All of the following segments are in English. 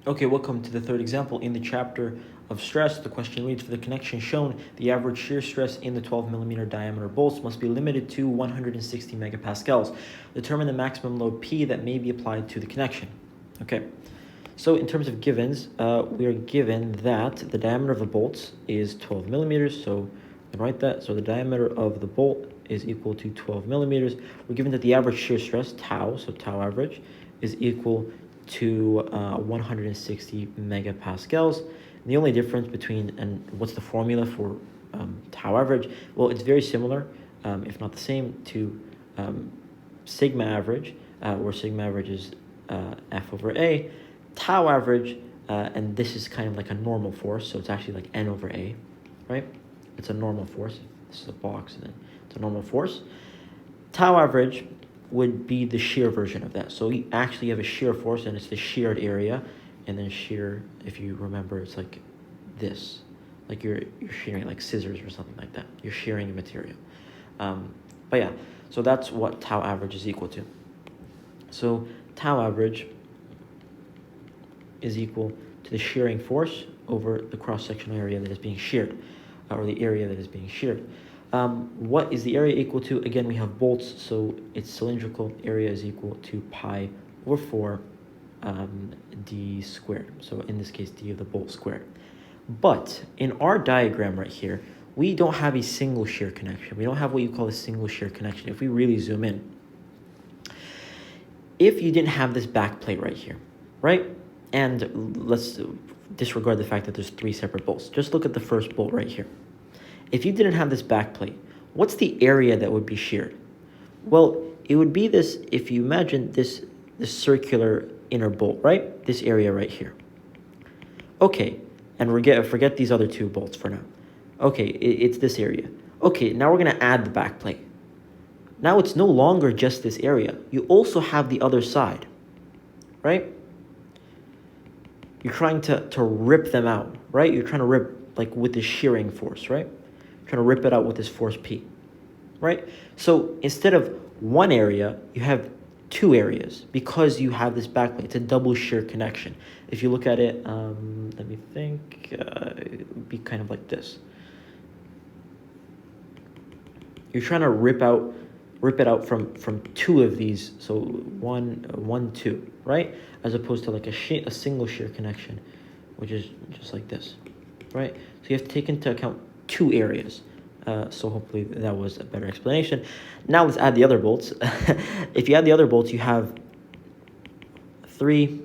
Okay, welcome to the third example in the chapter of stress. The question reads, for the connection shown, the average shear stress in the 12 millimeter diameter bolts must be limited to 160 megapascals. Determine the maximum load P that may be applied to the connection. Okay, so in terms of givens, we are given that the diameter of the bolts is 12 millimeters, so write that. So the diameter of the bolt is equal to 12 millimeters. We're given that the average shear stress, tau, so tau average, is equal to 160 megapascals. And the only difference between, and what's the formula for tau average? Well, it's very similar, if not the same, to sigma average, where sigma average is F over A. Tau average, and this is kind of like a normal force, so it's actually like N over A, right? It's a normal force. This is a box, and then it's a normal force. Tau average would be the shear version of that. So you actually have a shear force, and it's the sheared area, and then shear, if you remember, it's like this, like you're shearing like scissors or something like that. You're shearing a material. But yeah, so that's what tau average is equal to. So tau average is equal to the shearing force over the cross-sectional area that is being sheared, or the area that is being sheared. What is the area equal to? Again, we have bolts, so its cylindrical area is equal to pi over 4 d squared. So in this case, d of the bolt squared. But in our diagram right here, we don't have a single shear connection. We don't have what you call a single shear connection. If we really zoom in, if you didn't have this back plate right here, right? And let's disregard the fact that there's 3 separate bolts. Just look at the first bolt right here. If you didn't have this back plate, what's the area that would be sheared? Well, it would be this, if you imagine this circular inner bolt, right? This area right here. Okay, and forget these other 2 bolts for now. Okay, it's this area. Okay, now we're going to add the back plate. Now it's no longer just this area. You also have the other side, right? You're trying to rip them out, right? You're trying to rip, like with this shearing force, right? Trying to rip it out with this force P, right? So instead of one area, you have 2 areas because you have this backplate. It's a double shear connection. If you look at it, let me think, it would be kind of like this. You're trying to rip it out from 2 of these, so one, 2, right? As opposed to like a single shear connection, which is just like this, right? So you have to take into account 2 areas. So hopefully that was a better explanation. Now let's add the other bolts. If you add the other bolts, you have 3,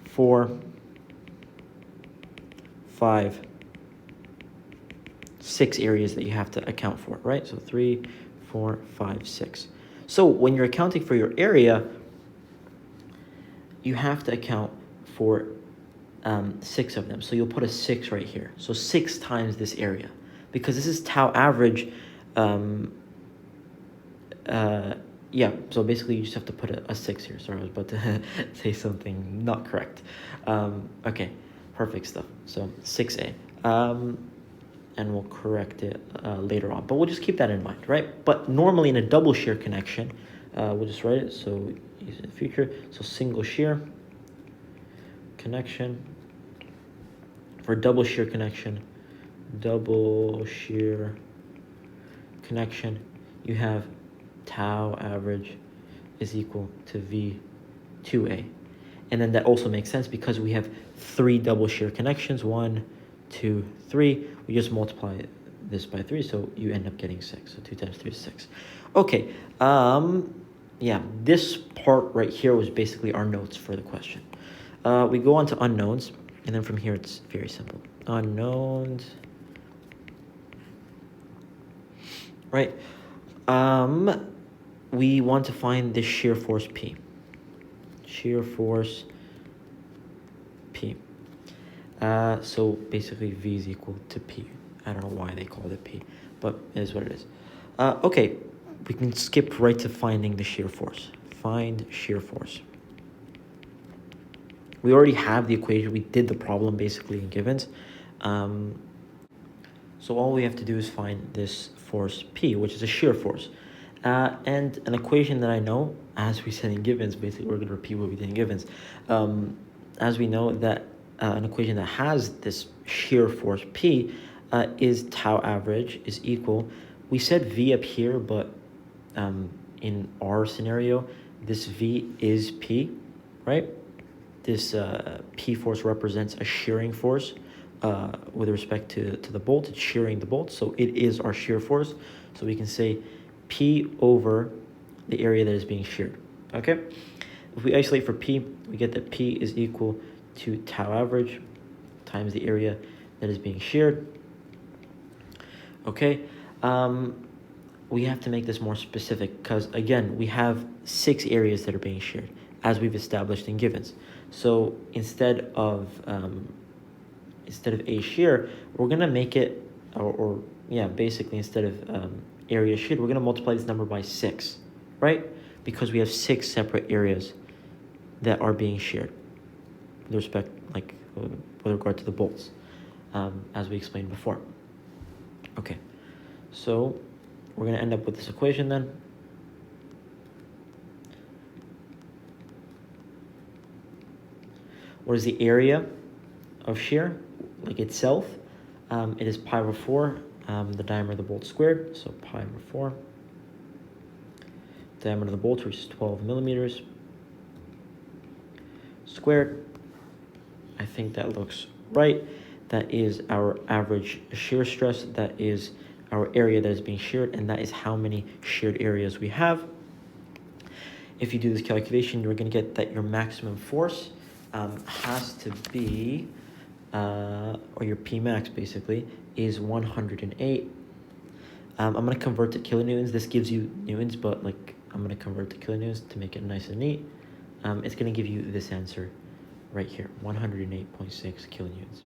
4, 5, 6 areas that you have to account for, right? So 3, 4, 5, 6. So when you're accounting for your area, you have to account for 6 of them. So you'll put a 6 right here. So 6 times this area, because this is tau average. Yeah, so basically you just have to put a 6 here. Sorry, I was about to say something not correct. Okay, perfect stuff. So 6a. And we'll correct it later on. But we'll just keep that in mind, right? But normally in a double shear connection, we'll just write it, so use it in the future. So single shear connection. For double shear connection, you have tau average is equal to V2A. And then that also makes sense because we have 3 double shear connections, 1, 2, 3. We just multiply this by 3, so you end up getting 6. So 2 times 3 is 6. Okay, yeah, this part right here was basically our notes for the question. We go on to unknowns, and then from here it's very simple. Unknowns, right? We want to find the shear force P. Shear force P. So basically V is equal to P. I don't know why they called it P, but it is what it is. Okay, we can skip right to finding the shear force. Find shear force. We already have the equation. We did the problem basically in givens. So all we have to do is find this force P, which is a shear force. And an equation that I know, as we said in Givens, basically we're going to repeat what we did in Givens. As we know that an equation that has this shear force P is tau average is equal. We said V up here, but in our scenario, this V is P, right? This P force represents a shearing force with respect to the bolt. It's shearing the bolt, so it is our shear force. So we can say P over the area that is being sheared, okay? If we isolate for P, we get that P is equal to tau average times the area that is being sheared, okay? We have to make this more specific because, again, we have 6 areas that are being sheared, as we've established in Givens. So instead of a shear, we're going to make it, basically instead of area sheared, we're going to multiply this number by 6, right? Because we have 6 separate areas that are being sheared with regard to the bolts, as we explained before. Okay, so we're going to end up with this equation then. What is the area of shear, like itself? It is pi over 4, the diameter of the bolt squared, so pi over 4. Diameter of the bolt, which is 12 millimeters squared. I think that looks right. That is our average shear stress. That is our area that is being sheared, and that is how many sheared areas we have. If you do this calculation, you're going to get that your maximum force has to be, or your P max basically, is 108. I'm going to convert to kilonewtons. This gives you newtons, but I'm going to convert to kilonewtons to make it nice and neat. It's going to give you this answer right here, 108.6 kilonewtons.